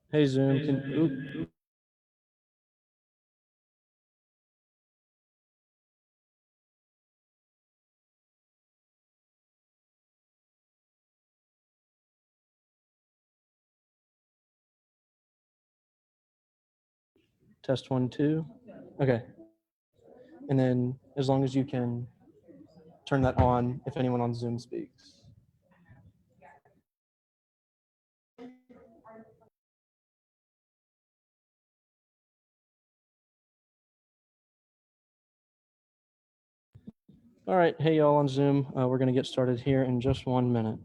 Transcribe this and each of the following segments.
Hey Zoom, can test 1, 2. Okay. And then as long as you can turn that on if anyone on Zoom speaks. All right, hey y'all on Zoom. We're going to get started here in just 1 minute.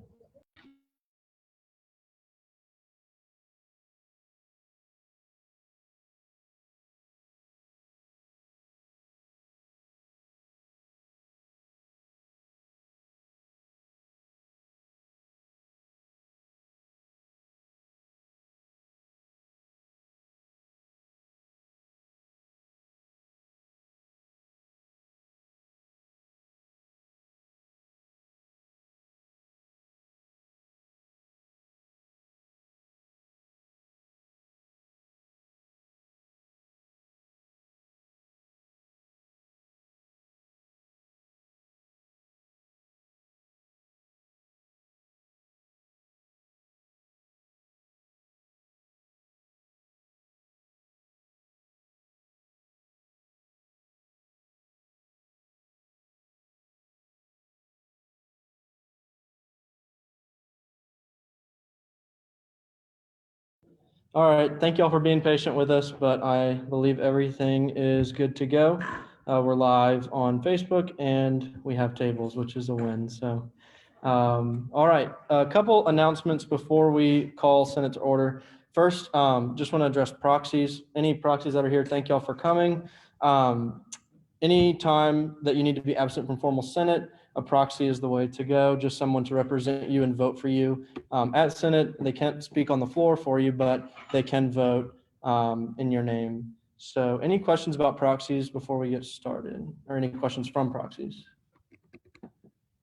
All right, thank y'all for being patient with us, but I believe everything is good to go. We're live on Facebook and we have tables, which is a win. So, all right, a couple announcements before we call Senate to order. First, just want to address proxies. Any proxies that are here, thank y'all for coming. Any time that you need to be absent from formal Senate, a proxy is the way to go. Just someone to represent you and vote for you at Senate. They can't speak on the floor for you, but they can vote in your name. So any questions about proxies before we get started, or any questions from proxies?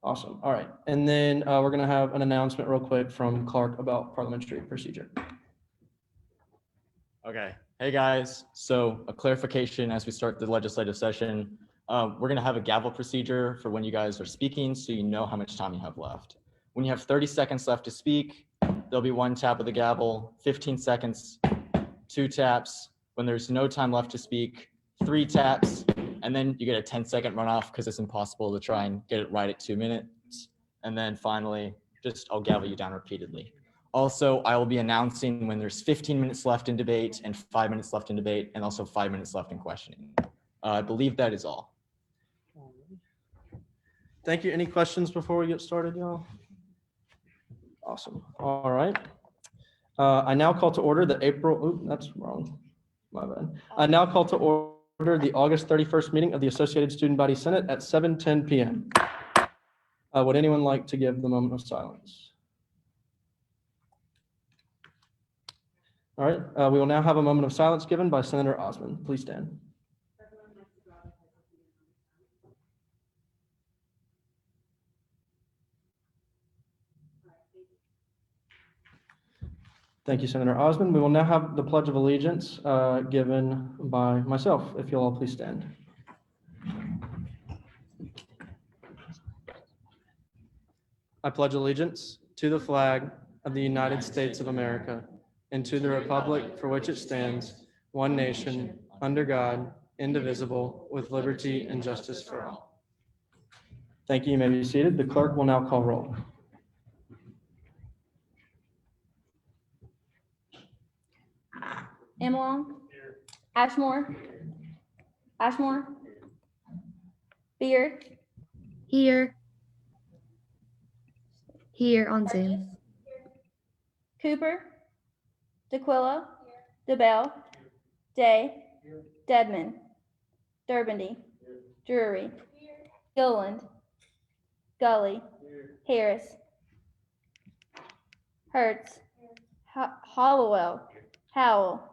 Awesome. All right. And then we're going to have an announcement real quick from Clark about parliamentary procedure. Okay. Hey guys. So a clarification as we start the legislative session. We're going to have a gavel procedure for when you guys are speaking, so you know how much time you have left. When you have 30 seconds left to speak, there'll be 1 tap of the gavel, 15 seconds, 2 taps. When there's no time left to speak, 3 taps, and then you get a 10-second runoff because it's impossible to try and get it right at 2 minutes. And then finally, I'll gavel you down repeatedly. Also, I will be announcing when there's 15 minutes left in debate and 5 minutes left in debate, and also 5 minutes left in questioning. I believe that is all. Thank you. Any questions before we get started, y'all? Awesome. All right. I now call to order the that's wrong. My bad. I now call to order the August 31st meeting of the Associated Student Body Senate at 7:10 p.m. Would anyone like to give the moment of silence? All right. We will now have a moment of silence given by Senator Osmond. Please stand. Thank you, Senator Osmond. We will now have the Pledge of Allegiance given by myself. If you'll all please stand. I pledge allegiance to the flag of the United States of America and to the republic for which it stands, one nation, under God, indivisible, with liberty and justice for all. Thank you. You may be seated. The clerk will now call roll. Amlong. Ashmore. Ashmore. Beard. Here on Zoom. Cooper. DeQuilla. DeBell. Day. Dedman. Durbandy. Drury. Gilliland. Gully. Harris. Hertz. Hollowell. Howell.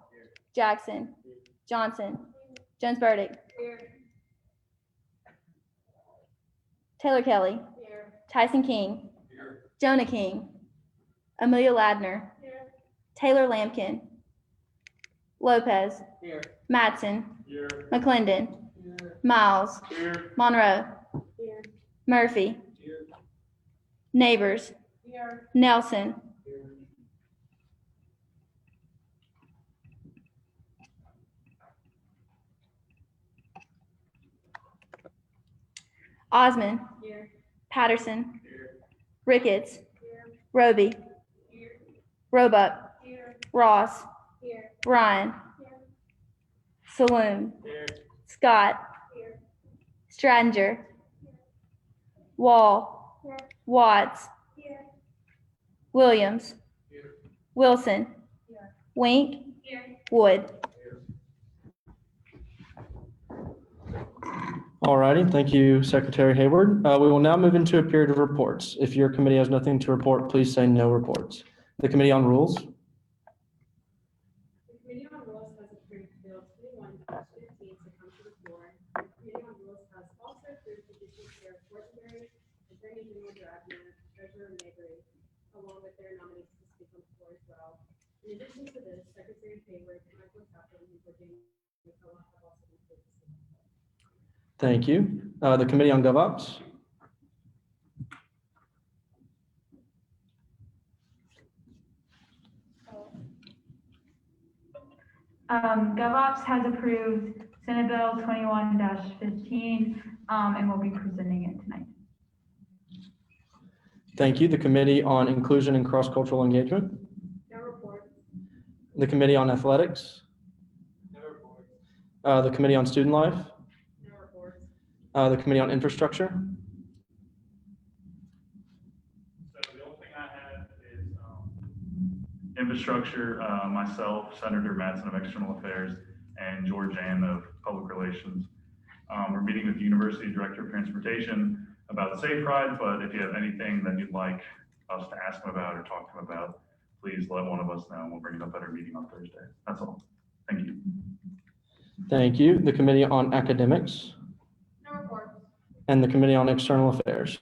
Jackson. Johnson. Jones Burdick. Taylor Kelly. Tyson King. Jonah King. Amelia Ladner. Taylor Lampkin. Lopez. Mattson. McClendon. Miles. Monroe. Murphy. Neighbors. Nelson. Osmond. Patterson. Ricketts. Roby. Roebuck. Ross. Ryan. Saloon. Scott. Stratinger. Wall. Watts. Williams. Wilson. Wink. Wood. All righty, thank you, Secretary Hayward. We will now move into a period of reports. If your committee has nothing to report, please say no reports. The Committee on Rules. The Committee on Rules has approved Bill 21-15 to come to the floor. The Committee on Rules has also approved petitions for Fortenberry, Attorney General Dragna, Treasurer Mayberry, along with their nominees to speak on the floor as well. In addition to this, Secretary Hayward, Michael Kaplan, and Virginia McCullough have also been pleased to speak. Thank you. The Committee on GovOps. GovOps has approved Senate Bill 21-15 and will be presenting it tonight. Thank you. The Committee on Inclusion and Cross-Cultural Engagement. No report. The Committee on Athletics. No report. The Committee on Student Life. No report. The Committee on Infrastructure. So the only thing I have is infrastructure, myself, Senator Mattson of External Affairs, and George Ann of Public Relations. We're meeting with the University Director of Transportation about the Safe Ride, but if you have anything that you'd like us to ask them about or talk to them about, please let one of us know and we'll bring it up at our meeting on Thursday. That's all. Thank you. Thank you. The Committee on Academics. No report. And the Committee on External Affairs.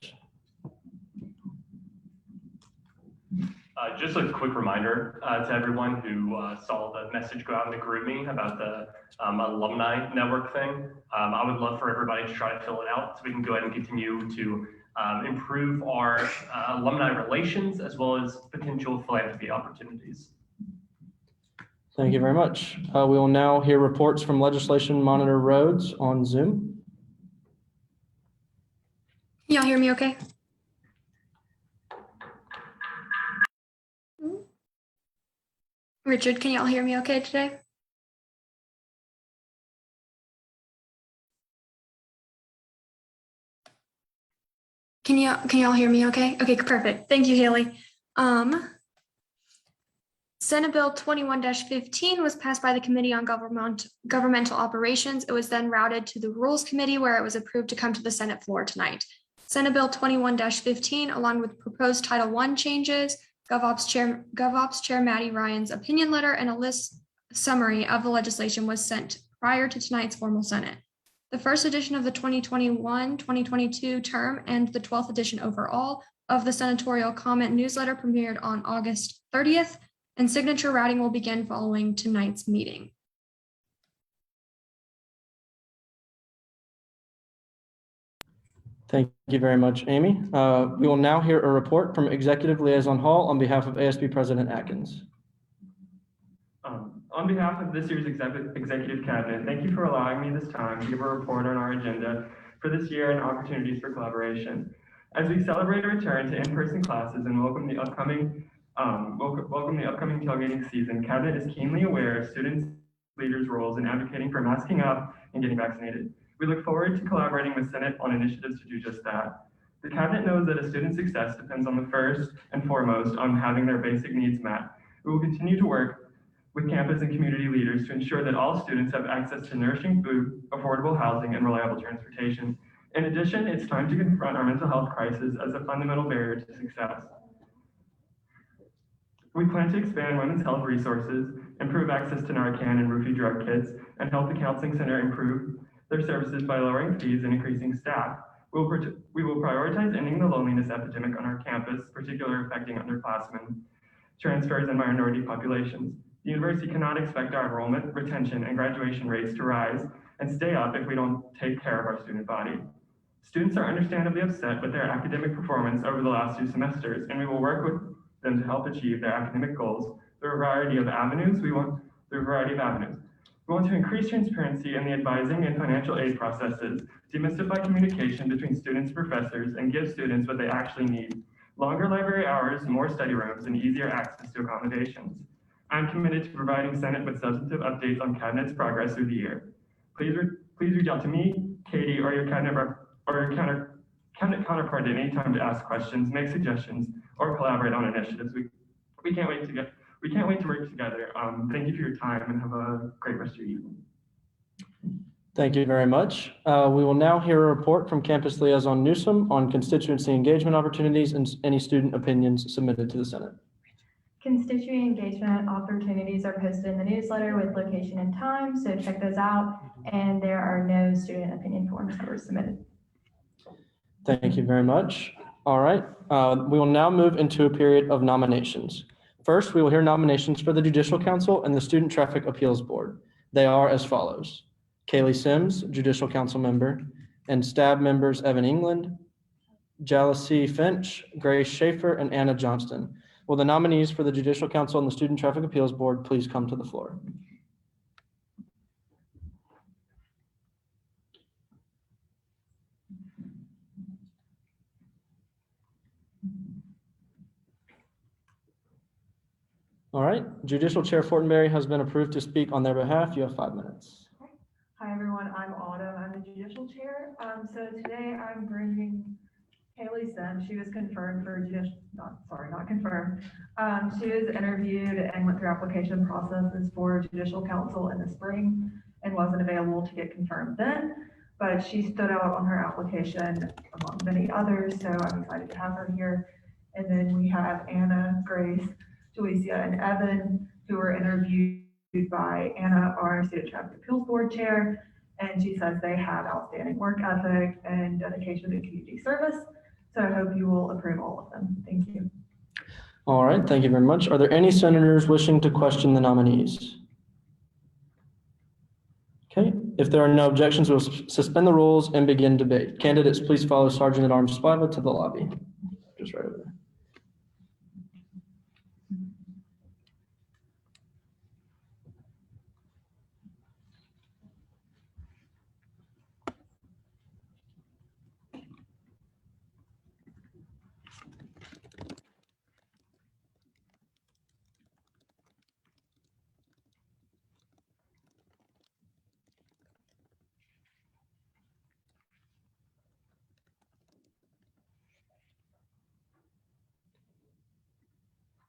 Just a quick reminder to everyone who saw the message go out in the group me about the alumni network thing. I would love for everybody to try to fill it out so we can go ahead and continue to improve our alumni relations as well as potential philanthropy opportunities. Thank you very much. We will now hear reports from Legislation Monitor Rhodes on Zoom. Can y'all hear me okay? Richard, can y'all hear me okay today? Can y'all hear me okay? Okay, perfect. Thank you, Haley. Senate Bill 21-15 was passed by the Committee on Governmental Operations. It was then routed to the Rules Committee where it was approved to come to the Senate floor tonight. Senate Bill 21-15, along with proposed Title I changes, GovOps Chair Maddie Ryan's opinion letter, and a list summary of the legislation was sent prior to tonight's formal Senate. The first edition of the 2021-2022 term and the 12th edition overall of the senatorial comment newsletter premiered on August 30th, and signature routing will begin following tonight's meeting. Thank you very much, Amy. We will now hear a report from Executive Liaison Hall on behalf of ASB President Atkins. On behalf of this year's Executive Cabinet, thank you for allowing me this time to give a report on our agenda for this year and opportunities for collaboration. As we celebrate a return to in-person classes and welcome the upcoming tailgating season, Cabinet is keenly aware of students' leaders' roles in advocating for masking up and getting vaccinated. We look forward to collaborating with Senate on initiatives to do just that. The Cabinet knows that a student's success depends on the first and foremost on having their basic needs met. We will continue to work with campus and community leaders to ensure that all students have access to nourishing food, affordable housing, and reliable transportation. In addition, it's time to confront our mental health crisis as a fundamental barrier to success. We plan to expand women's health resources, improve access to Narcan and Roofie drug kits, and help the Counseling Center improve their services by lowering fees and increasing staff. We will prioritize ending the loneliness epidemic on our campus, particularly affecting underclassmen, transfers, and minority populations. The university cannot expect our enrollment, retention, and graduation rates to rise and stay up if we don't take care of our student body. Students are understandably upset with their academic performance over the last 2 semesters, and we will work with them to help achieve their academic goals through a variety of avenues. We want to increase transparency in the advising and financial aid processes, demystify communication between students and professors, and give students what they actually need: longer library hours, more study rooms, and easier access to accommodations. I'm committed to providing Senate with substantive updates on Cabinet's progress through the year. Please reach out to me, Katie, or your Cabinet counterpart at any time to ask questions, make suggestions, or collaborate on initiatives. We can't wait to work together. Thank you for your time and have a great rest of your evening. Thank you very much. We will now hear a report from Campus Liaison Newsom on constituency engagement opportunities and any student opinions submitted to the Senate. Constituent engagement opportunities are posted in the newsletter with location and time, so check those out. And there are no student opinion forms that were submitted. Thank you very much. All right, we will now move into a period of nominations. First, we will hear nominations for the Judicial Council and the Student Traffic Appeals Board. They are as follows: Kaylee Sims, Judicial Council member, and STAB members Evan England, Jalassie Finch, Grace Schaefer, and Anna Johnston. Will the nominees for the Judicial Council and the Student Traffic Appeals Board please come to the floor? All right, Judicial Chair Fortenberry has been approved to speak on their behalf. You have 5 minutes. Hi, everyone. I'm Autumn. I'm the Judicial Chair. So today I'm bringing Kaylee Sims. She was confirmed for not confirmed. She was interviewed and went through application processes for Judicial Council in the spring and wasn't available to get confirmed then, but she stood out on her application among many others. So I'm excited to have her here. And then we have Anna, Grace, Jalecia, and Evan, who were interviewed by Anna, our Student Traffic Appeals Board Chair, and she says they have outstanding work ethic and dedication to community service. So I hope you will approve all of them. Thank you. All right, thank you very much. Are there any senators wishing to question the nominees? Okay, if there are no objections, we'll suspend the rules and begin debate. Candidates, please follow Sergeant at Arms Spliva to the lobby. Just right over there.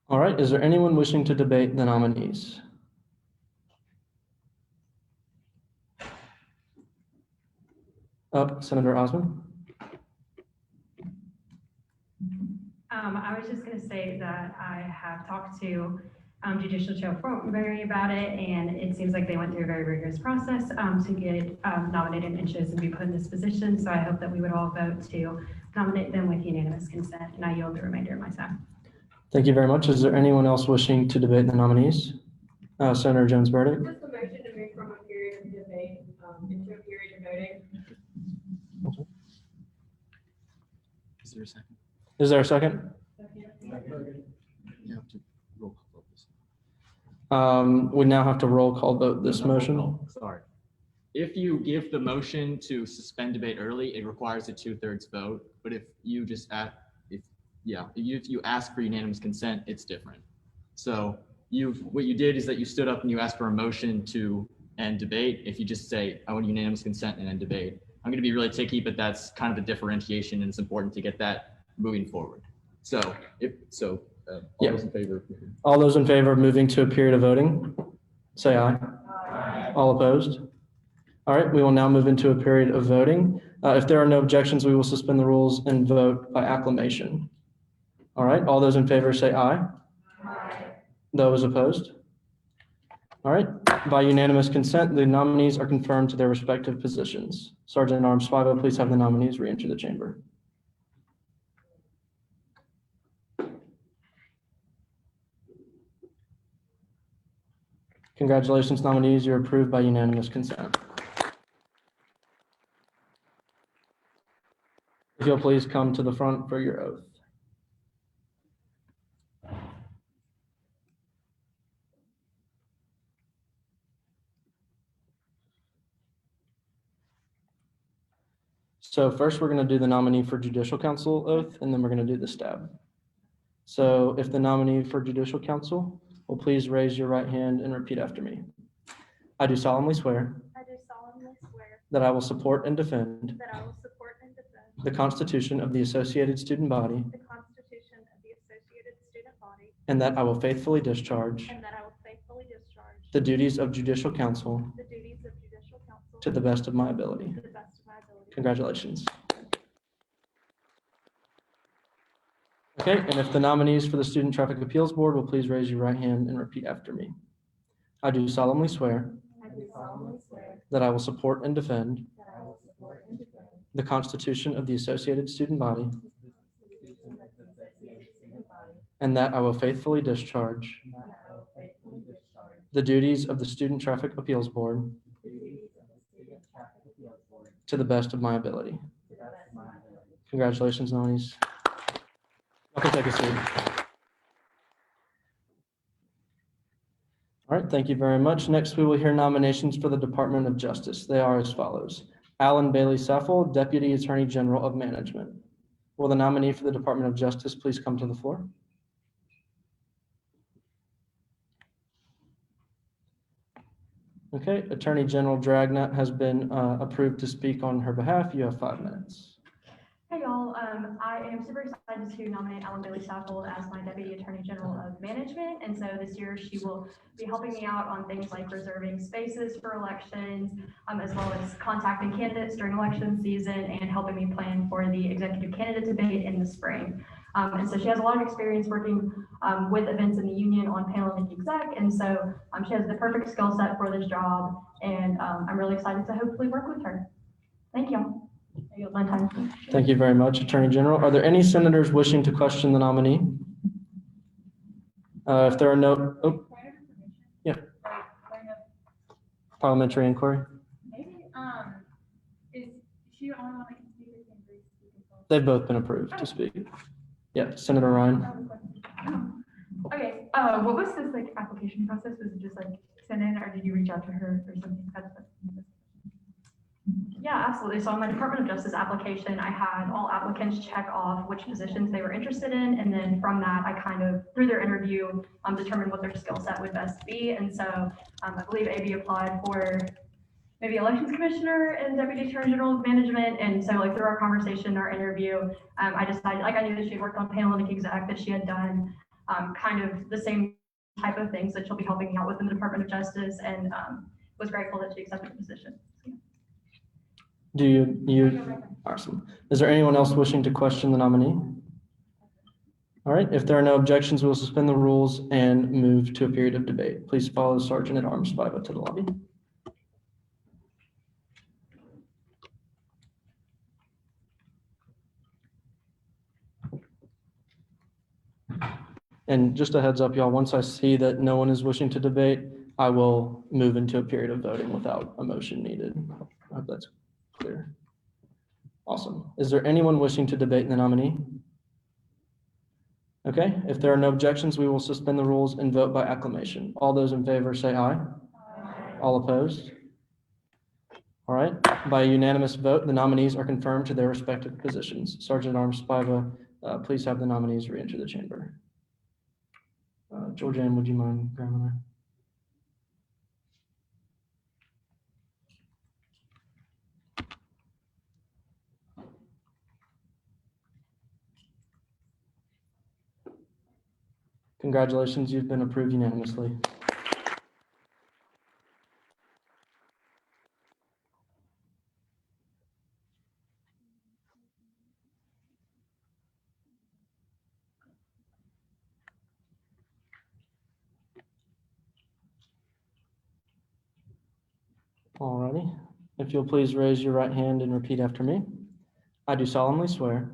All right, is there anyone wishing to debate the nominees? Senator Osmond. I was just going to say that I have talked to Judicial Chair Fortenberry about it, and it seems like they went through a very rigorous process to get nominated and chosen to be put in this position. So I hope that we would all vote to nominate them with unanimous consent, and I yield the remainder of my time. Thank you very much. Is there anyone else wishing to debate the nominees? Senator Jones-Burdick. Just a motion to move from a period of debate into a period of voting. Is there a second? Is there a second? You have to roll call vote this. We now have to roll call vote this motion. Sorry. If you give the motion to suspend debate early, it requires a 2/3 vote. But if you just if you ask for unanimous consent, it's different. So what you did is that you stood up and you asked for a motion to end debate. If you just say, I want unanimous consent and end debate, I'm going to be really picky, but that's kind of the differentiation, and it's important to get that moving forward. So all those in favor? All those in favor of moving to a period of voting, say aye. Aye. All opposed? All right, we will now move into a period of voting. If there are no objections, we will suspend the rules and vote by acclamation. All right, all those in favor say aye. Aye. Those opposed? All right, by unanimous consent, the nominees are confirmed to their respective positions. Sergeant at Arms Spliva, please have the nominees re-enter the chamber. Congratulations, nominees. You're approved by unanimous consent. If you'll please come to the front for your oath. So first, we're going to do the nominee for judicial council oath, and then we're going to do the stab. So if the nominee for judicial council will please raise your right hand and repeat after me. I do solemnly swear I do solemnly swear that I will support and defend that I will support and defend the Constitution of the Associated Student Body, the Constitution of the Associated Student Body, and that I will faithfully discharge and that I will faithfully discharge the duties of judicial council the duties of judicial council to the best of my ability. to the best of my ability. Congratulations. Okay, and if the nominees for the Student Traffic Appeals Board will please raise your right hand and repeat after me. I do solemnly swear I do solemnly swear that I will support and defend that I will support and defend the Constitution of the Associated Student Body, the Constitution of the Associated Student Body, and that I will faithfully discharge and that I will faithfully discharge the duties of the Student Traffic Appeals Board the duties of the Student Traffic Appeals Board to the best of my ability. to the best of my ability. Congratulations, nominees. You can take a seat. All right, thank you very much. Next, we will hear nominations for the Department of Justice. They are as follows. Alan Bailey Seffel, Deputy Attorney General of Management. Will the nominee for the Department of Justice please come to the floor? Okay, Attorney General Dragnet has been approved to speak on her behalf. You have 5 minutes. Hey y'all, I am super excited to nominate Alan Bailey Saffold as my Deputy Attorney General of Management. And so this year she will be helping me out on things like reserving spaces for elections, as well as contacting candidates during election season and helping me plan for the executive candidate debate in the spring. And so she has a lot of experience working with events in the union on panel and exec. And so she has the perfect skill set for this job. And I'm really excited to hopefully work with her. Thank you. I yield my time. Thank you very much, Attorney General. Are there any senators wishing to question the nominee? If there are no, yeah. Parliamentary inquiry. Maybe, is she the only one that can speak or can Bree speak as well? They've both been approved to speak. Yeah, Senator Ryan. Okay, what was this like application process? Was it just like send in or did you reach out to her or something? Yeah, absolutely. So on my Department of Justice application, I had all applicants check off which positions they were interested in. And then from that, I kind of, through their interview, determined what their skill set would best be. And so I believe AB applied for maybe Elections Commissioner and Deputy Attorney General of Management. And so like through our conversation, our interview, I decided, like I knew that she worked on panel and exec, that she had done kind of the same type of things that she'll be helping me out with in the Department of Justice, and was grateful that she accepted the position. Do you, awesome. Is there anyone else wishing to question the nominee? All right, if there are no objections, we will suspend the rules and move to a period of debate. Please follow Sergeant at Arms Spiva to the lobby. And just a heads up, y'all, once I see that no one is wishing to debate, I will move into a period of voting without a motion needed. I hope that's clear. Awesome. Is there anyone wishing to debate the nominee? Okay, if there are no objections, we will suspend the rules and vote by acclamation. All those in favor say aye. Aye. All opposed? All right, by unanimous vote, the nominees are confirmed to their respective positions. Sergeant at Arms Spiva, please have the nominees re-enter the chamber. Georgianne, would you mind grabbing her? Congratulations, you've been approved unanimously. Alrighty, if you'll please raise your right hand and repeat after me. I do solemnly swear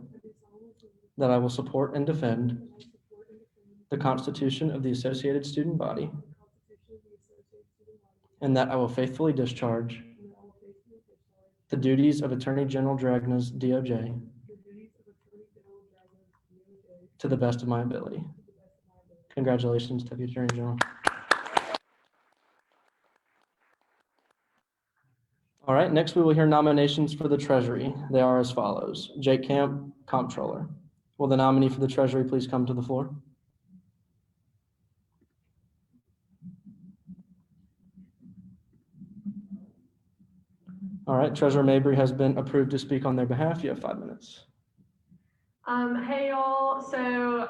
that I will support and defend the Constitution of the Associated Student Body, and that I will faithfully discharge and that I will faithfully discharge the duties of Attorney General Dragna's DOJ the duties of Attorney General Dragons DOJ to the best of my ability. to the best of my ability. Congratulations, Deputy Attorney General. All right, next we will hear nominations for the Treasury. They are as follows. Jake Camp, Comptroller. Will the nominee for the Treasury please come to the floor? All right, Treasurer Mabry has been approved to speak on their behalf. You have 5 minutes. Hey y'all, so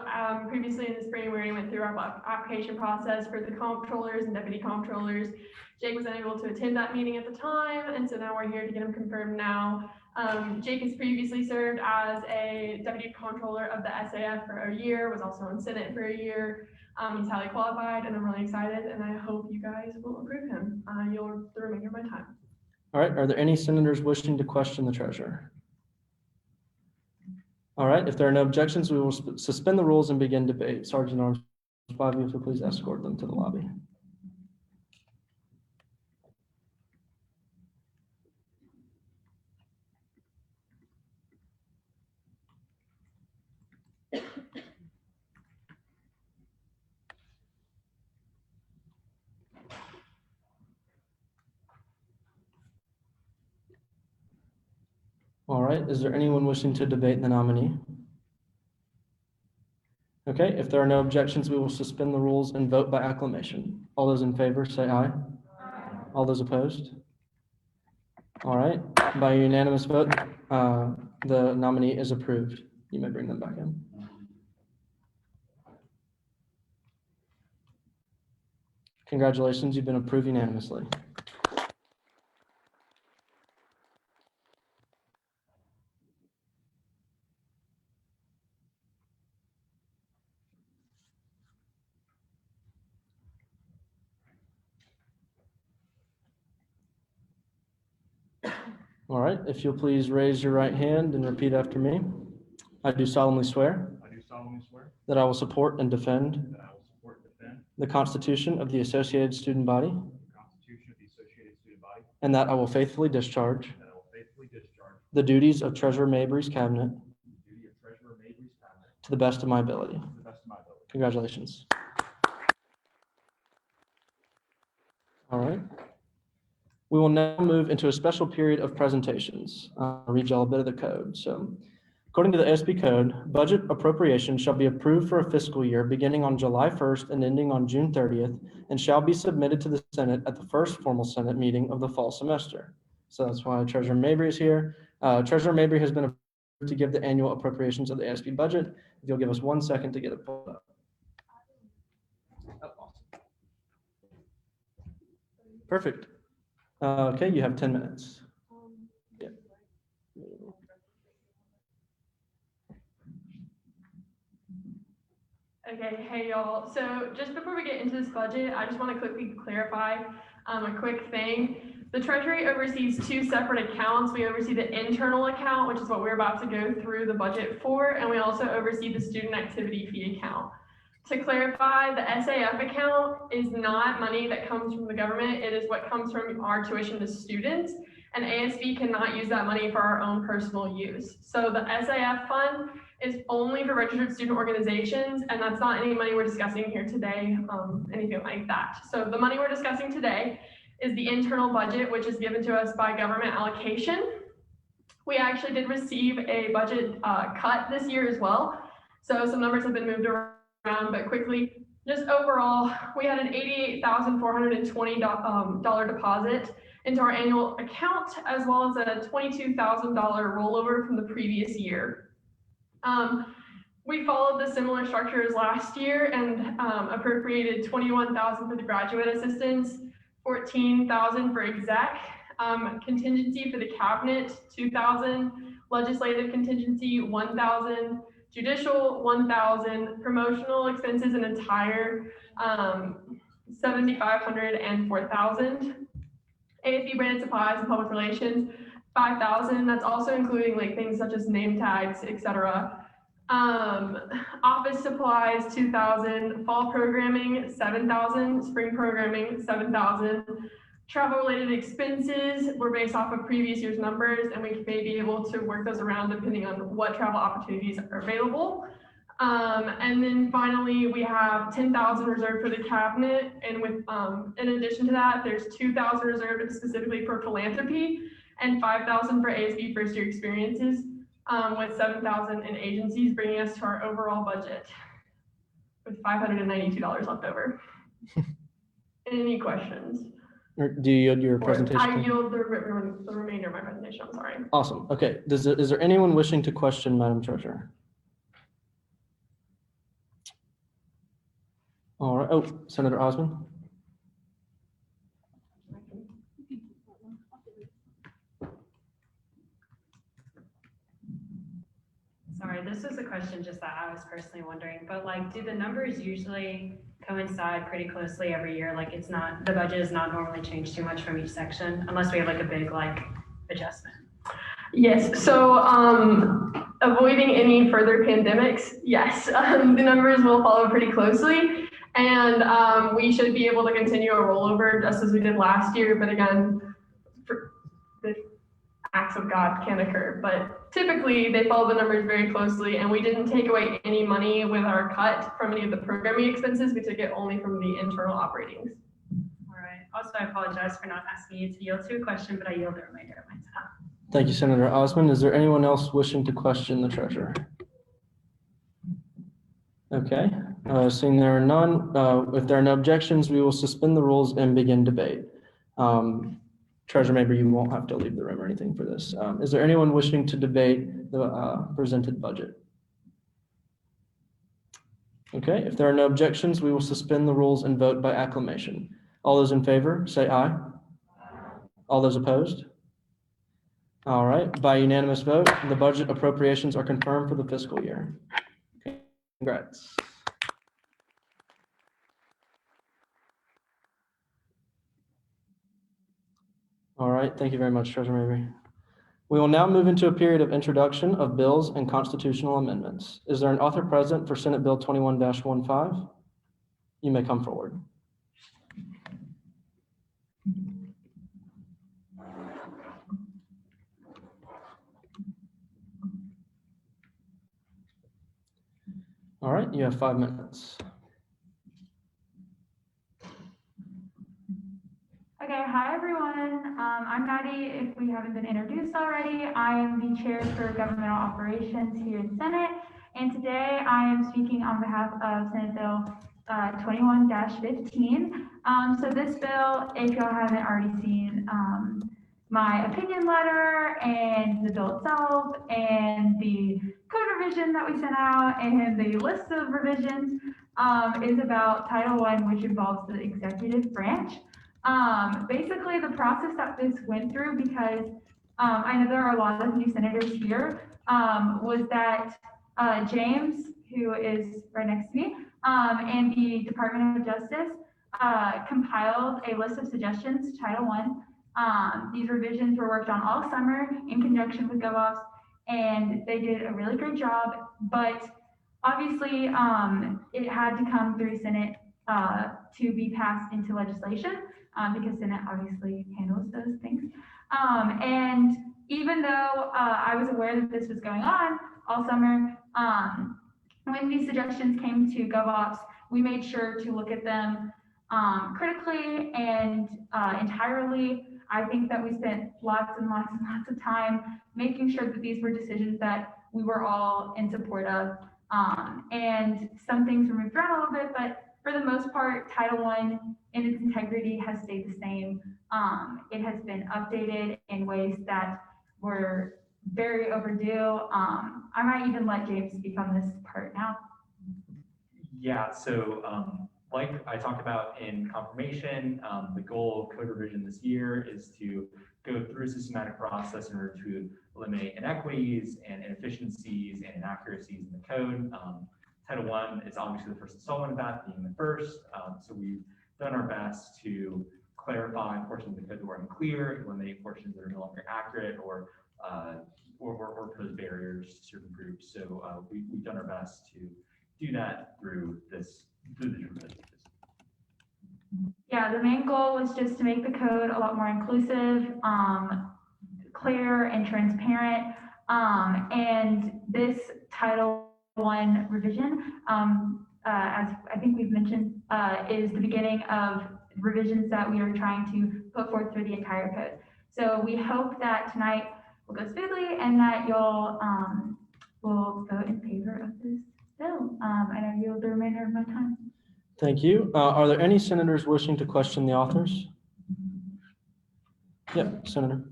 previously in the spring, we already went through our application process for the comptrollers and deputy comptrollers. Jake was unable to attend that meeting at the time, and so now we're here to get him confirmed now. Jake has previously served as a deputy comptroller of the SAF for a year, was also in Senate for a year. He's highly qualified, and I'm really excited, and I hope you guys will approve him. You'll the remainder of my time. All right, are there any senators wishing to question the treasurer? All right, if there are no objections, we will suspend the rules and begin debate. Sergeant Arms, five of you, if you'll please escort them to the lobby. All right, is there anyone wishing to debate the nominee? Okay, if there are no objections, we will suspend the rules and vote by acclamation. All those in favor say aye. Aye. All those opposed? All right, by unanimous vote, the nominee is approved. You may bring them back in. Congratulations, you've been approved unanimously. All right, if you'll please raise your right hand and repeat after me. I do solemnly swear that I will support and defend the Constitution of the Associated Student Body, and that I will faithfully discharge the duties of Treasurer Mabry's Cabinet to the best of my ability. Congratulations. All right. We will now move into a special period of presentations. I'll read y'all a bit of the code. So, according to the ASB code, budget appropriations shall be approved for a fiscal year beginning on July 1st and ending on June 30th, and shall be submitted to the Senate at the first formal Senate meeting of the fall semester. So that's why Treasurer Mabry is here. Treasurer Mabry has been approved to give the annual appropriations of the ASB budget. If you'll give us 1 second to get it pulled up. Oh, awesome. Perfect. Okay, you have 10 minutes. Yeah. Okay, hey y'all. So just before we get into this budget, I just want to quickly clarify a quick thing. The Treasury oversees two separate accounts. We oversee the internal account, which is what we're about to go through the budget for, and we also oversee the student activity fee account. To clarify, the SAF account is not money that comes from the government. It is what comes from our tuition to students, and ASB cannot use that money for our own personal use. So the SAF fund is only for registered student organizations, and that's not any money we're discussing here today, anything like that. So the money we're discussing today is the internal budget, which is given to us by government allocation. We actually did receive a budget cut this year as well. So some numbers have been moved around, but quickly, just overall, we had an $88,420 deposit into our annual account, as well as a $22,000 rollover from the previous year. We followed the similar structure as last year and appropriated $21,000 for the graduate assistants, $14,000 for exec, contingency for the cabinet, $2,000, legislative contingency, $1,000, judicial, $1,000, promotional expenses and attire, $7,500 and $4,000. ASB branded supplies and public relations, $5,000. That's also including like things such as name tags, etc. Office supplies, $2,000. Fall programming, $7,000. Spring programming, $7,000. Travel-related expenses were based off of previous year's numbers, and we may be able to work those around depending on what travel opportunities are available. And then finally, we have 10,000 reserved for the cabinet, and with in addition to that, there's 2,000 reserved specifically for philanthropy, and 5,000 for ASB first year experiences, with 7,000 in agencies, bringing us to our overall budget with $592 left over. Any questions? Or do you yield your presentation? I yield the remainder of my presentation, I'm sorry. Awesome. Okay. Is there anyone wishing to question Madam Treasurer? All right. Oh, Senator Osmond. Sorry, this was a question just that I was personally wondering, but like, do the numbers usually coincide pretty closely every year? Like it's not, the budget is not normally changed too much from each section unless we have like a big like adjustment. Yes, so avoiding any further pandemics, yes, the numbers will follow pretty closely, and we should be able to continue a rollover just as we did last year, but again, the acts of God can occur, but typically they follow the numbers very closely, and we didn't take away any money with our cut from any of the programming expenses. We took it only from the internal operatings. All right. Also, I apologize for not asking you to yield to a question, but I yield the remainder of my time. Thank you, Senator Osmond. Is there anyone else wishing to question the treasurer? Okay, seeing there are none, if there are no objections, we will suspend the rules and begin debate. Treasurer Mabry, you won't have to leave the room or anything for this. Is there anyone wishing to debate the presented budget? Okay, if there are no objections, we will suspend the rules and vote by acclamation. All those in favor, say aye. All those opposed? All right, by unanimous vote, the budget appropriations are confirmed for the fiscal year. Congrats. All right, thank you very much, Treasurer Mabry. We will now move into a period of introduction of bills and constitutional amendments. Is there an author present for Senate Bill 21-15? You may come forward. All right, you have 5 minutes. Okay, hi everyone. I'm Maddie. If we haven't been introduced already, I am the chair for governmental operations here in Senate. And today I am speaking on behalf of Senate Bill 21-15. So this bill, if y'all haven't already seen my opinion letter and the bill itself and the code revision that we sent out and the list of revisions is about Title I, which involves the executive branch. Basically the process that this went through, because I know there are a lot of new senators here, was that James, who is right next to me, and the Department of Justice compiled a list of suggestions to Title I. These revisions were worked on all summer in conjunction with GovOps, and they did a really great job, but obviously it had to come through Senate to be passed into legislation, because Senate obviously handles those things. And even though I was aware that this was going on all summer, when these suggestions came to GovOps, we made sure to look at them critically and entirely. I think that we spent lots and lots and lots of time making sure that these were decisions that we were all in support of. And some things were moved around a little bit, but for the most part, Title I in its integrity has stayed the same. It has been updated in ways that were very overdue. I might even let James speak on this part now. Yeah, so like I talked about in confirmation, the goal of code revision this year is to go through a systematic process in order to eliminate inequities and inefficiencies and inaccuracies in the code. Title I is obviously the first installment of that, being the first. So we've done our best to clarify portions of the code that were unclear, eliminate portions that are no longer accurate, or pose barriers to certain groups. So we've done our best to do that through this revision. Yeah, the main goal was just to make the code a lot more inclusive, clear and transparent. And this Title I revision, as I think we've mentioned, is the beginning of revisions that we are trying to put forth through the entire code. So we hope that tonight will go smoothly and that you'll will vote in favor of this bill. And I yield the remainder of my time. Thank you. Are there any senators wishing to question the authors? Yep, Senator.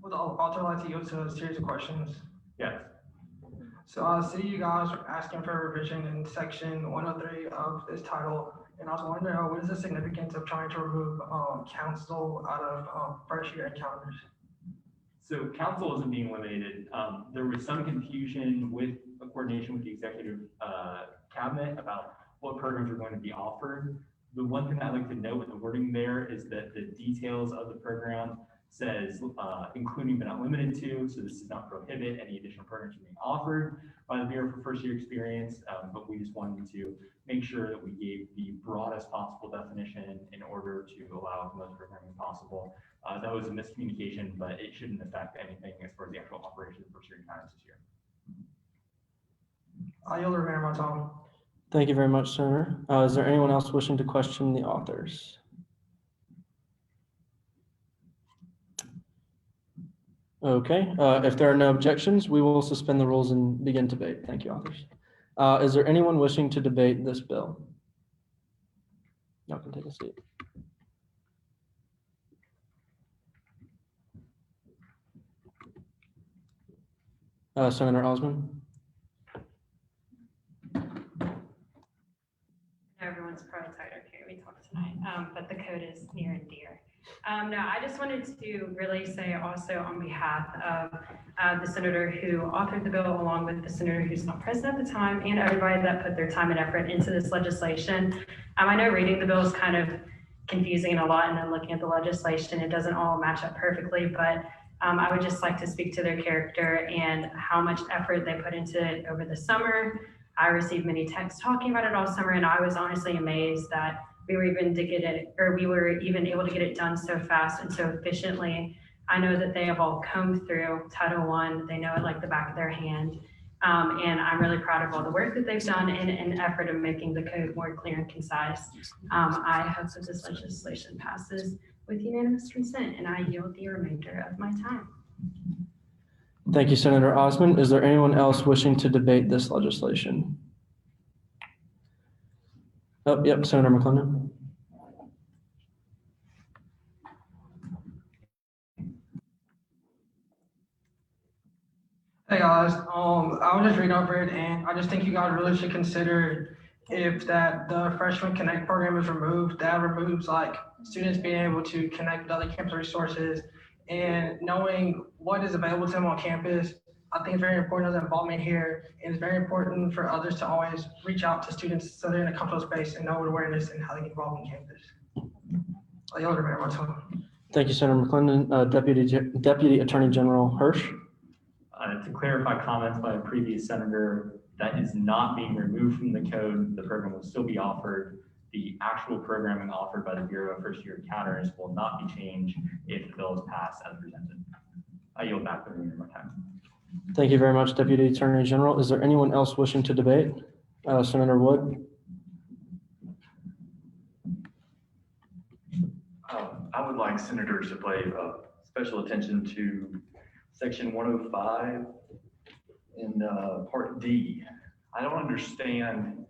Would the author like to yield to a series of questions? Yes. So I see you guys are asking for a revision in section 103 of this title, and I was wondering what is the significance of trying to remove council out of first year encounters? So council isn't being eliminated. There was some confusion with a coordination with the executive cabinet about what programs are going to be offered. The one thing I'd like to note with the wording there is that the details of the program says including but not limited to, so this does not prohibit any additional programs from being offered by the Bureau for First Year Experience, but we just wanted to make sure that we gave the broadest possible definition in order to allow the most programming possible. That was a miscommunication, but it shouldn't affect anything as far as the actual operation of First Year Encounters this year. I yield the remainder of my time. Thank you very much, Senator. Is there anyone else wishing to question the authors? Okay, if there are no objections, we will suspend the rules and begin debate. Thank you, authors. Is there anyone wishing to debate this bill? Y'all can take a seat. Senator Osmond. Everyone's probably tired of hearing me talk tonight, but the code is near and dear. No, I just wanted to really say also on behalf of the senator who authored the bill, along with the senator who's not present at the time, and everybody that put their time and effort into this legislation. I know reading the bill is kind of confusing and a lot, and then looking at the legislation, it doesn't all match up perfectly, but I would just like to speak to their character and how much effort they put into it over the summer. I received many texts talking about it all summer, and I was honestly amazed that we were even able to get it done so fast and so efficiently. I know that they have all come through Title I. They know it like the back of their hand. And I'm really proud of all the work that they've done in an effort of making the code more clear and concise. I hope that this legislation passes with unanimous consent, and I yield the remainder of my time. Thank you, Senator Osmond. Is there anyone else wishing to debate this legislation? Oh, yep, Senator McClendon. Hey guys, I was just reading over it, and I just think you guys really should consider if the Freshman Connect program is removed, that removes like students being able to connect with other campus resources and knowing what is available to them on campus. I think it's very important as involvement here, and it's very important for others to always reach out to students so they're in a comfortable space and know awareness and how they get involved on campus. I yield very much. Thank you, Senator McClendon. Deputy Attorney General Hirsch. To clarify comments by a previous senator, that is not being removed from the code. The program will still be offered. The actual programming offered by the Bureau of First Year Encounters will not be changed if the bill is passed as presented. I yield back the remainder of my time. Thank you very much, Deputy Attorney General. Is there anyone else wishing to debate? Senator Wood. I would like senators to pay special attention to Section 105 in Part D. I don't understand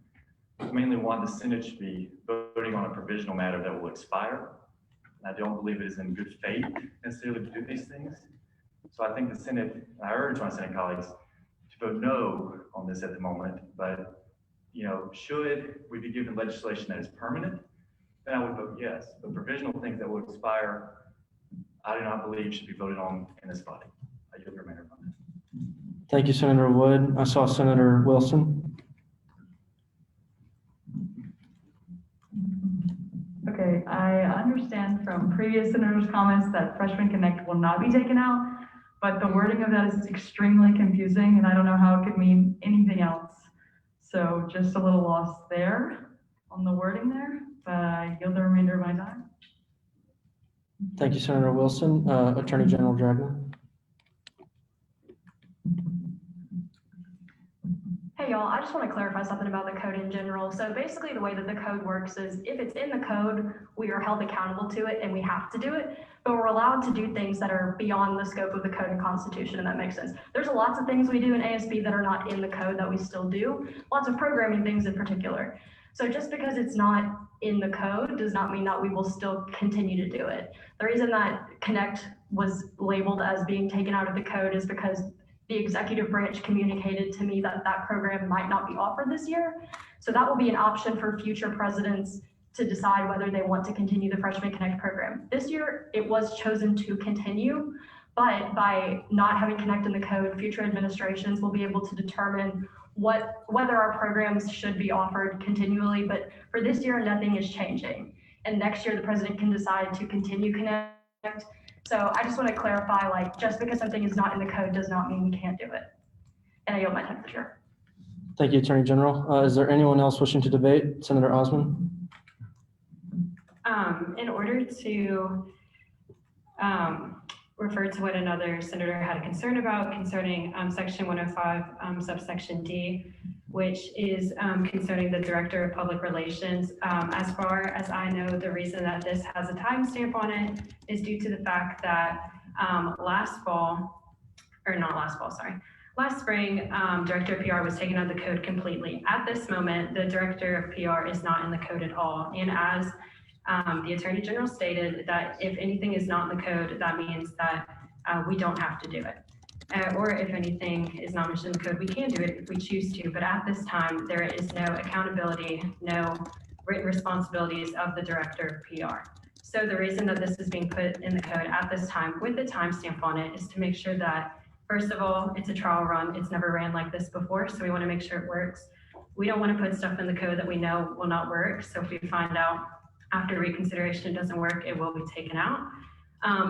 mainly why the Senate should be voting on a provisional matter that will expire. I don't believe it is in good faith necessarily to do these things. So I think the Senate, I urge my Senate colleagues to vote no on this at the moment, but should we be given legislation that is permanent, then I would vote yes. But provisional things that will expire, I do not believe should be voted on in this body. I yield the remainder of my time. Thank you, Senator Wood. I saw Senator Wilson. Okay, I understand from previous senators' comments that Freshman Connect will not be taken out, but the wording of that is extremely confusing, and I don't know how it could mean anything else. So just a little lost there on the wording there, but I yield the remainder of my time. Thank you, Senator Wilson. Attorney General Dragna. Hey y'all, I just want to clarify something about the code in general. So basically the way that the code works is if it's in the code, we are held accountable to it and we have to do it, but we're allowed to do things that are beyond the scope of the code and constitution, and that makes sense. There's lots of things we do in ASB that are not in the code that we still do, lots of programming things in particular. So just because it's not in the code does not mean that we will still continue to do it. The reason that Connect was labeled as being taken out of the code is because the executive branch communicated to me that that program might not be offered this year. So that will be an option for future presidents to decide whether they want to continue the Freshman Connect program. This year, it was chosen to continue, but by not having Connect in the code, future administrations will be able to determine whether our programs should be offered continually. But for this year, nothing is changing. And next year, the president can decide to continue Connect. So I just want to clarify, like, just because something is not in the code does not mean we can't do it. And I yield my time for sure. Thank you, Attorney General. Is there anyone else wishing to debate? Senator Osman. In order to refer to what another senator had a concern about concerning section 105 subsection D, which is concerning the Director of Public Relations. As far as I know, the reason that this has a timestamp on it is due to the fact that last spring, Director of PR was taken out of the code completely. At this moment, the Director of PR is not in the code at all. And as the Attorney General stated, that if anything is not in the code, that means that we don't have to do it. Or if anything is not mentioned in the code, we can do it if we choose to. But at this time, there is no accountability, no written responsibilities of the Director of PR. So the reason that this is being put in the code at this time with the timestamp on it is to make sure that, first of all, it's a trial run. It's never ran like this before, so we want to make sure it works. We don't want to put stuff in the code that we know will not work. So if we find out after reconsideration it doesn't work, it will be taken out.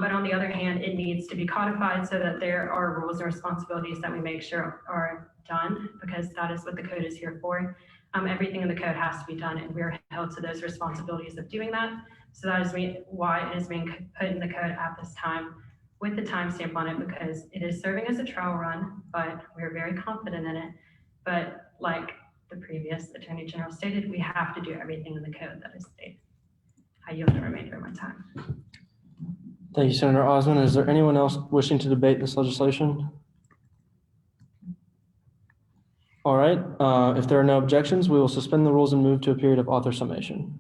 But on the other hand, it needs to be codified so that there are rules and responsibilities that we make sure are done, because that is what the code is here for. Everything in the code has to be done, and we're held to those responsibilities of doing that. So that is why it is being put in the code at this time with the timestamp on it, because it is serving as a trial run, but we're very confident in it. But like the previous Attorney General stated, we have to do everything in the code that is stated. I yield the remainder of my time. Thank you, Senator Osman. Is there anyone else wishing to debate this legislation? All right. If there are no objections, we will suspend the rules and move to a period of author summation.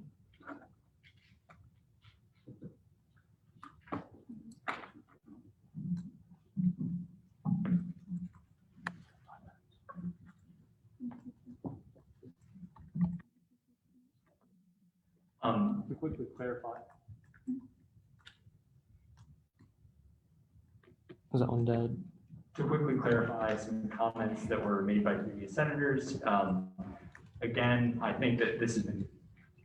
To quickly clarify. Is that one dead? To quickly clarify some comments that were made by previous senators. Again, I think that this has been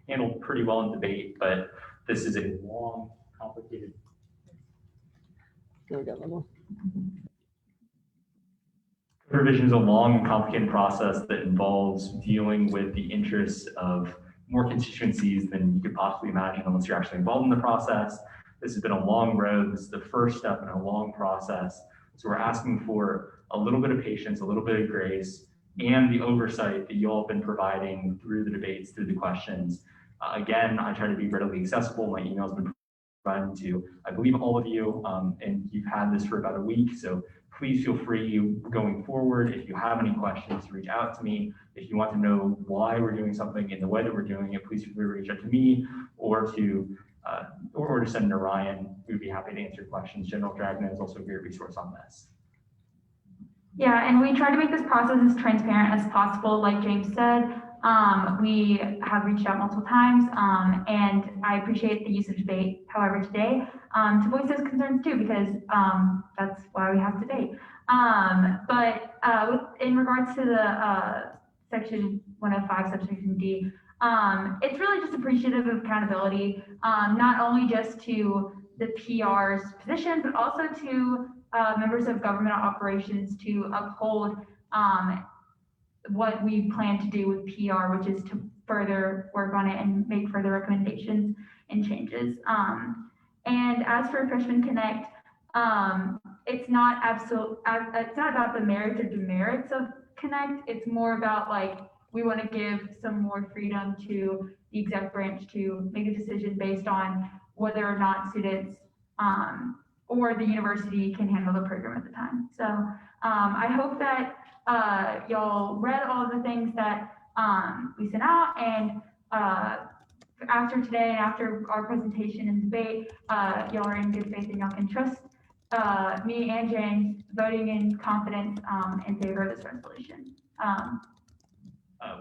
handled pretty well in debate, but this is a long, complicated. We got one more. Revision is a long and complicated process that involves dealing with the interests of more constituencies than you could possibly imagine unless you're actually involved in the process. This has been a long road. This is the first step in a long process. So we're asking for a little bit of patience, a little bit of grace, and the oversight that you all have been providing through the debates, through the questions. Again, I try to be readily accessible. My email's been provided to, I believe, all of you, and you've had this for about a week. So please feel free going forward. If you have any questions, reach out to me. If you want to know why we're doing something in the way that we're doing it, please feel free to reach out to me or to Senator Ryan. We'd be happy to answer questions. General Dragna is also a great resource on this. Yeah, and we try to make this process as transparent as possible. Like James said, we have reached out multiple times, and I appreciate the use of debate, however, today, to voice those concerns too, because that's why we have debate. In regards to the section 105, subsection D, it's really just appreciative of accountability, not only just to the PR's position, but also to members of government operations to uphold what we plan to do with PR, which is to further work on it and make further recommendations and changes. And as for Freshman Connect, it's not about the merits or demerits of Connect. It's more about like, we want to give some more freedom to the exec branch to make a decision based on whether or not students or the university can handle the program at the time. So I hope that y'all read all of the things that we sent out, and after today and after our presentation and debate, y'all are in good faith and y'all can trust me and James voting in confidence in favor of this resolution.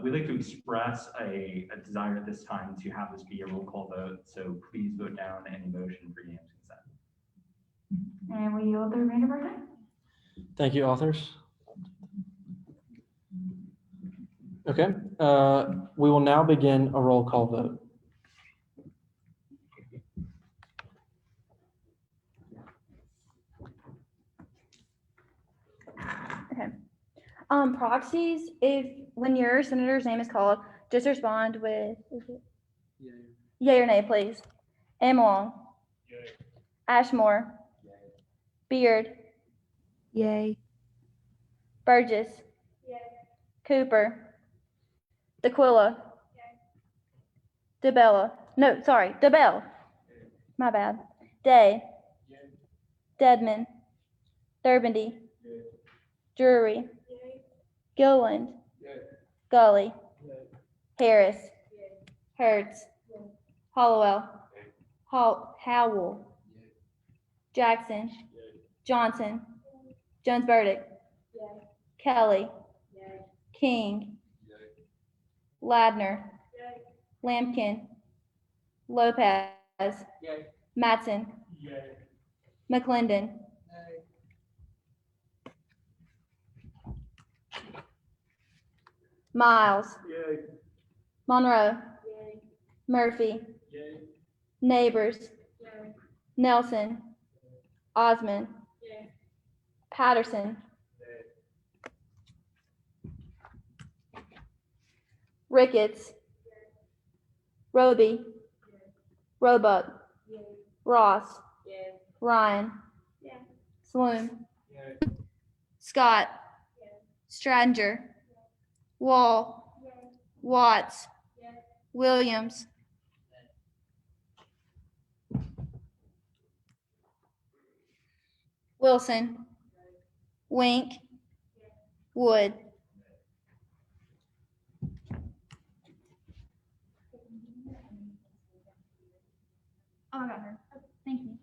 We'd like to express a desire at this time to have this be a roll call vote, so please vote down any motion for unanimous consent. And we yield the remainder of our time. Thank you, authors. Okay, we will now begin a roll call vote. Okay. Proxies, when your senator's name is called, just respond with yay or nay, please. Amlong. Yay. Ashmore. Yay. Beard. Yay. Burgess. Yay. Cooper. DeQuilla. Yay. DeBella. No, sorry, DeBell. Yay. My bad. Day. Yay. Deadman. Durbindy. Yay. Drury. Yay. Gilland. Yay. Gully. Yay. Harris. Yay. Hertz. Yay. Hollowell. Yay. Howell. Yay. Jackson. Yay. Johnson. Yay. Jones Burdick. Yay. Kelly. Yay. King. Yay. Ladner. Yay. Lampkin. Lopez. Yay. Matson. Yay. McClendon. Miles. Yay. Monroe. Yay. Murphy. Yay. Neighbors. Yay. Nelson. Yay. Osmond. Yay. Patterson. Yay. Ricketts. Yay. Roby. Yay. Roebuck. Yay. Ross. Yay. Ryan. Yay. Sloan. Yay. Scott. Yay. Stranger. Wall. Yay. Watts. Yay. Williams. Yay. Wilson. Yay. Wink. Yay. Wood. Oh, I got her. Thank you.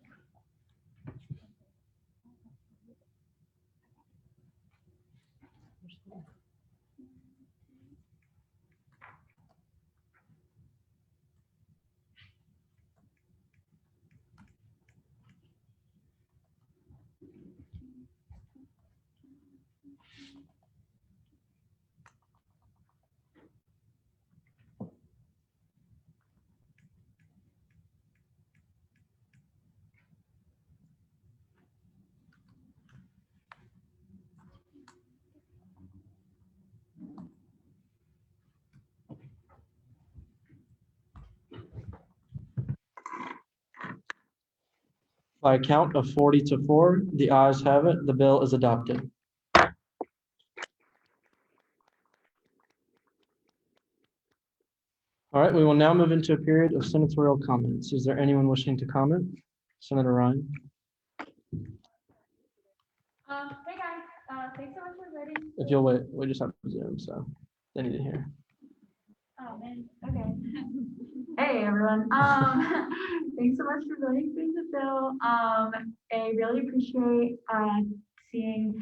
By a count of 40-4, the ayes have it. The bill is adopted. All right, we will now move into a period of senatorial comments. Is there anyone wishing to comment? Senator Ryan. Hey guys, thanks so much for voting. If you'll wait, we just have to Zoom, so they need to hear. Oh man, okay. Hey everyone, thanks so much for voting for the bill. I really appreciate seeing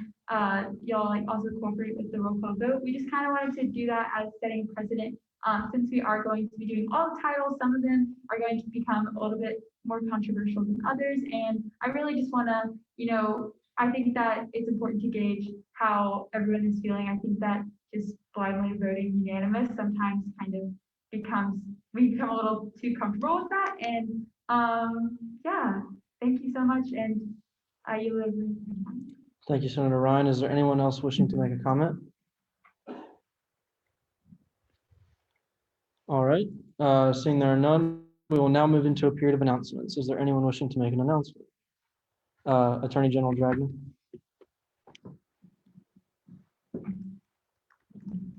y'all like also cooperate with the roll call vote. We just kind of wanted to do that as setting precedent. Since we are going to be doing all the titles, some of them are going to become a little bit more controversial than others. And I really just want to, I think that it's important to gauge how everyone is feeling. I think that just blindly voting unanimous sometimes kind of we become a little too comfortable with that. And yeah, thank you so much. And you live. Thank you, Senator Ryan. Is there anyone else wishing to make a comment? All right, seeing there are none, we will now move into a period of announcements. Is there anyone wishing to make an announcement? Attorney General Dragna.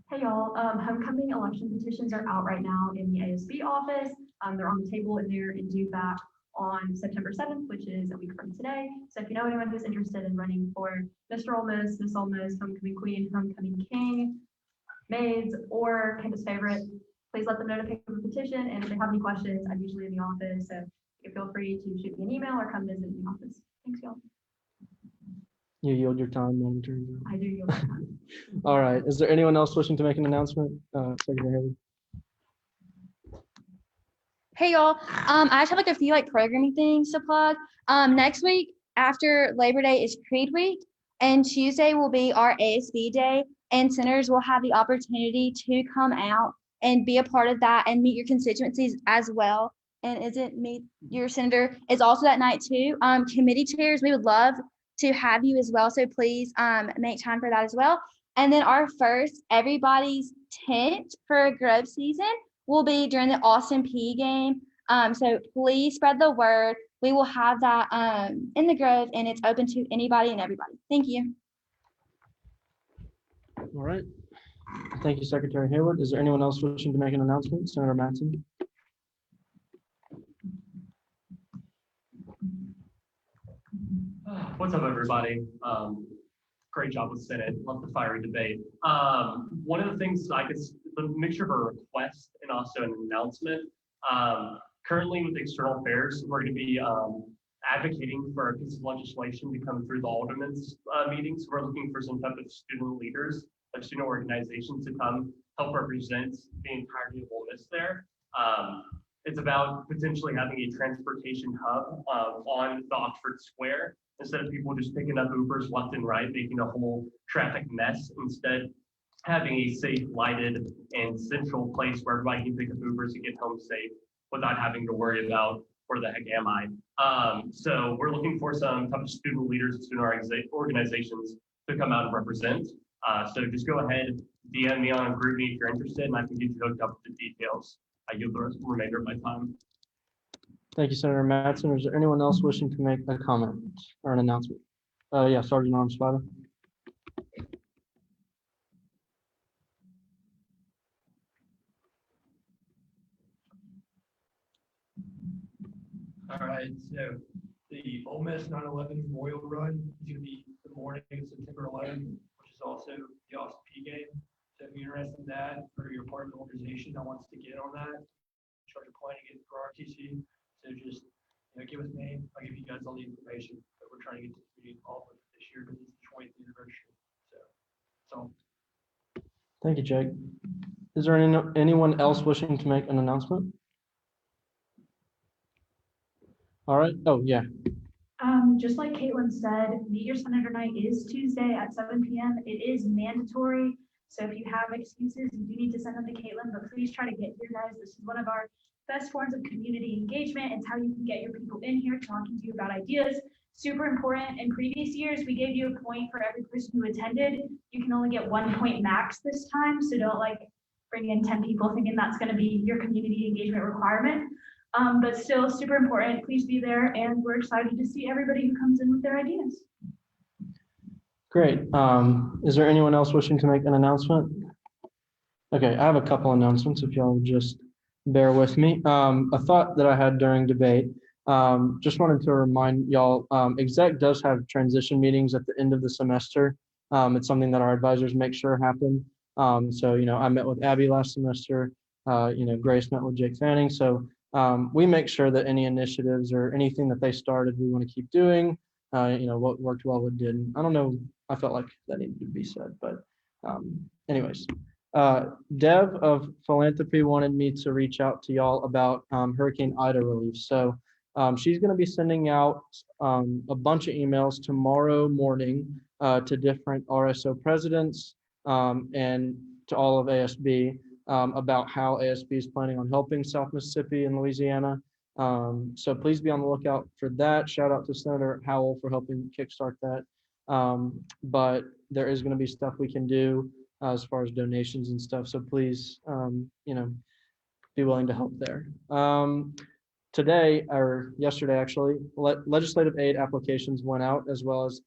Hey y'all, homecoming election petitions are out right now in the ASB office. They're on the table in there and due back on September 7th, which is a week from today. So if you know anyone who's interested in running for Mr. Ole Miss, Miss Ole Miss, Homecoming Queen, Homecoming King, maids, or campus favorite, please let them know to pick up a petition. And if they have any questions, I'm usually in the office, so you feel free to shoot me an email or come visit the office. Thanks, y'all. You yield your time, Madam Attorney General. I do yield my time. All right, is there anyone else wishing to make an announcement? Secretary Haley. Hey y'all, I just have like a few like programming things to plug. Next week after Labor Day is Creed Week, and Tuesday will be our ASB Day, and senators will have the opportunity to come out and be a part of that and meet your constituencies as well. And isn't meet your senator is also that night too. Committee chairs, we would love to have you as well, so please make time for that as well. And then our first everybody's tent for Grove season will be during the Austin P game. So please spread the word. We will have that in the Grove, and it's open to anybody and everybody. Thank you. All right. Thank you, Secretary Hayward. Is there anyone else wishing to make an announcement? Senator Matson. What's up, everybody? Great job with Senate. Love the fiery debate. One of the things I guess the mixture of a request and also an announcement. Currently with external affairs, we're going to be advocating for a piece of legislation to come through the aldermen's meetings. We're looking for some type of student leaders, of student organizations to come help represent the entirety of Ole Miss there. It's about potentially having a transportation hub on the Oxford Square instead of people just picking up Ubers left and right, making a whole traffic mess. Instead, having a safe, lighted, and central place where everybody can pick up Ubers and get home safe without having to worry about where the heck am I. So we're looking for some type of student leaders and student organizations to come out and represent. So just go ahead, DM me on GroupMe if you're interested, and I can get you hooked up with the details. I yield the remainder of my time. Thank you, Senator Matson. Is there anyone else wishing to make a comment or an announcement? Yeah, Sergeant Arms Spider. All right, so the Ole Miss 9/11 Memorial Run is going to be the morning of September 11th, which is also the Austin P game. So if you're interested in that, or you're part of an organization that wants to get on that, charge of planning it for RTC. So just get with me. I'll give you guys all the information that we're trying to get to the community involved with this year because it's the 20th anniversary. So. Thank you, Jake. Is there anyone else wishing to make an announcement? All right. Oh, yeah. Just like Caitlin said, Meet Your Senator Night is Tuesday at 7 p.m. It is mandatory. So if you have excuses, you do need to send them to Caitlin, but please try to get here, guys. This is one of our best forms of community engagement. It's how you can get your people in here talking to you about ideas. Super important. In previous years, we gave you a point for every person who attended. You can only get 1 point max this time. So don't bring in 10 people thinking that's going to be your community engagement requirement. But still super important. Please be there. And we're excited to see everybody who comes in with their ideas. Great. Is there anyone else wishing to make an announcement? Okay, I have a couple announcements if y'all would just bear with me. A thought that I had during debate, just wanted to remind y'all, exec does have transition meetings at the end of the semester. It's something that our advisors make sure happen. So, I met with Abby last semester, Grace met with Jake Fanning. So we make sure that any initiatives or anything that they started, we want to keep doing. What worked well, what didn't. I don't know. I felt like that needed to be said, but anyways. Dev of Philanthropy wanted me to reach out to y'all about Hurricane Ida relief. So she's going to be sending out a bunch of emails tomorrow morning to different RSO presidents and to all of ASB about how ASB is planning on helping South Mississippi and Louisiana. So please be on the lookout for that. Shout out to Senator Howell for helping kickstart that. But there is going to be stuff we can do as far as donations and stuff. So please, be willing to help there. Today, or yesterday actually, legislative aid applications went out as well as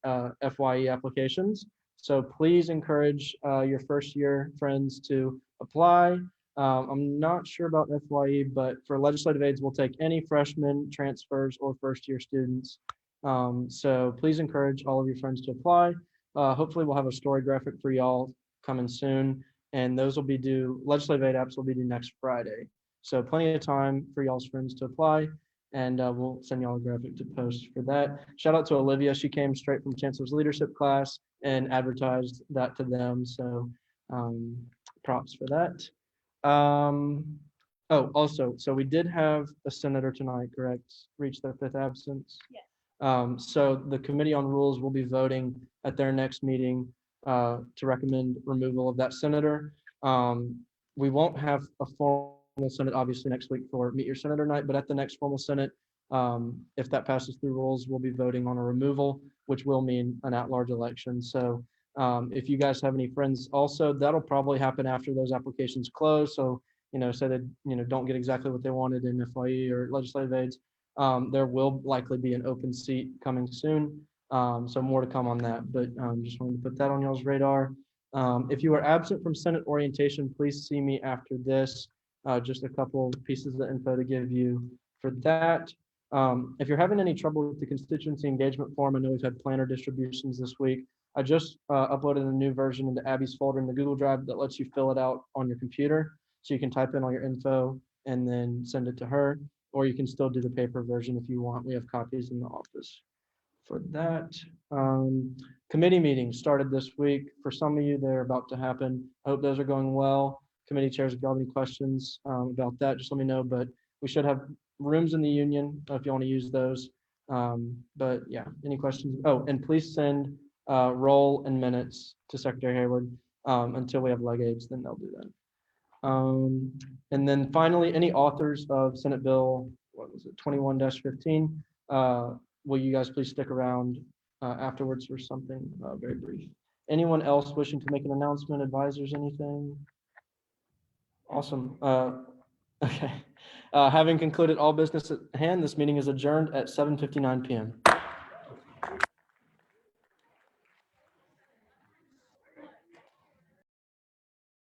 FYE applications. So please encourage your first year friends to apply. I'm not sure about FYE, but for legislative aids, we'll take any freshmen, transfers, or first year students. So please encourage all of your friends to apply. Hopefully we'll have a story graphic for y'all coming soon, and those will be due, legislative aid apps will be due next Friday. So plenty of time for y'all's friends to apply, and we'll send y'all a graphic to post for that. Shout out to Olivia. She came straight from Chancellor's leadership class and advertised that to them. So props for that. Oh, also, so we did have a senator tonight, correct? Reach their 5th absence. Yes. So the Committee on Rules will be voting at their next meeting to recommend removal of that senator. We won't have a formal Senate, obviously, next week for Meet Your Senator Night, but at the next formal Senate, if that passes through rules, we'll be voting on a removal, which will mean an at-large election. So if you guys have any friends also, that'll probably happen after those applications close. So, say they, don't get exactly what they wanted in FYE or legislative aids, there will likely be an open seat coming soon. So more to come on that, but just wanted to put that on y'all's radar. If you are absent from Senate orientation, please see me after this. Just a couple pieces of info to give you for that. If you're having any trouble with the constituency engagement form, I know we've had planner distributions this week. I just uploaded a new version into Abby's folder in the Google Drive that lets you fill it out on your computer. So you can type in all your info and then send it to her, or you can still do the paper version if you want. We have copies in the office for that. Committee meetings started this week. For some of you, they're about to happen. I hope those are going well. Committee chairs, if you have any questions about that, just let me know. But we should have rooms in the union if you want to use those. But yeah, any questions? Oh, and please send roll and minutes to Secretary Hayward until we have leg aids, then they'll do that. And then finally, any authors of Senate Bill, what was it, 21-15? Will you guys please stick around afterwards for something very brief? Anyone else wishing to make an announcement, advisors, anything? Awesome. Okay. Having concluded all business at hand, this meeting is adjourned at 7:59 p.m.